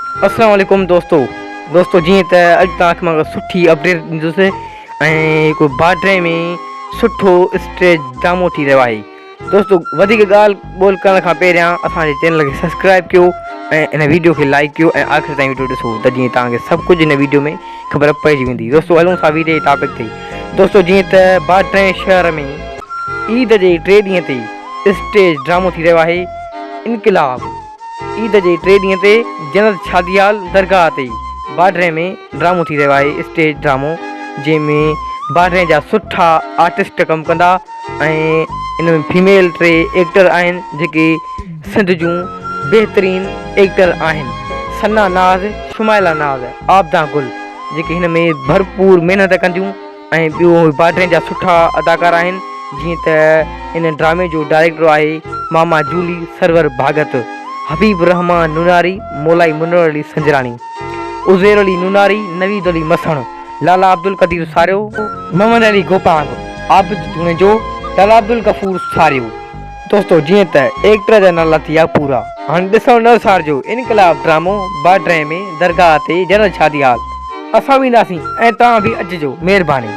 अस्सलाम वालेकुम दोस्तों जी त अॼु तव्हांखे मां सुठी अपडेट ॾींदुसि ऐं कोई बाड्रे में सुठो स्टेज ड्रामो थी रहियो आहे। दोस्तों वधीक ॻाल्हि ॿोल करण खां पहिरियां असांजे चैनल खे सब्सक्राइब कयो ऐं इन वीडियो खे लाइक कयो ऐं आख़िर ताईं वीडियो ॾिसो त जीअं तव्हांखे सभु कुझु इन वीडियो में ख़बर पइजी वेंदी। दोस्तों हलूं था वीडियो जे टॉपिक ते। दोस्तों जीअं त बाड्रे शहर में ईद जे 3 ॾींहं ते स्टेज ड्रामो थी रहियो आहे। इनकलाब ईद जे 3 ॾींहं ते जनरल शादियाल दरगाह ते बाड्रे में ड्रामो थी रहियो आहे, स्टेज ड्रामो, जंहिंमें बाड्रे जा सुठा आर्टिस्ट कमु कंदा ऐं इन में फीमेल 3 एक्टर आहिनि जेके सिंध जूं बहितरीन एक्टर आहिनि। सना नाज़, शुमाइला नाज़, आबदा गुल जेके हिन में भरपूर महिनत कंदियूं ऐं ॿियो बाड्रे जा सुठा अदाकार आहिनि। जीअं त इन ड्रामे जो डायरेक्टर आहे मामा जूली सरवर भागत, हबीब रहमान नुनारी, मोलाई मुनवर अली संजरानी, उज़ैर अली नुनारी, नवीद अली मसण, लाला अब्दुल कदीर सारियो, मोहम्मद अली गोपांग, आबिद जुनेजो, लाला अब्दुल गफूर सारियो। दोस्तों जीअं त एक्टर जा नाला थी विया पूरा। हाणे ॾिसण न सारजो इनकलाब ड्रामो बाड्रे में दरगाह ते जनरल शादियाल। असां वेंदासीं ऐं तव्हां बि अचिजो, महिरबानी।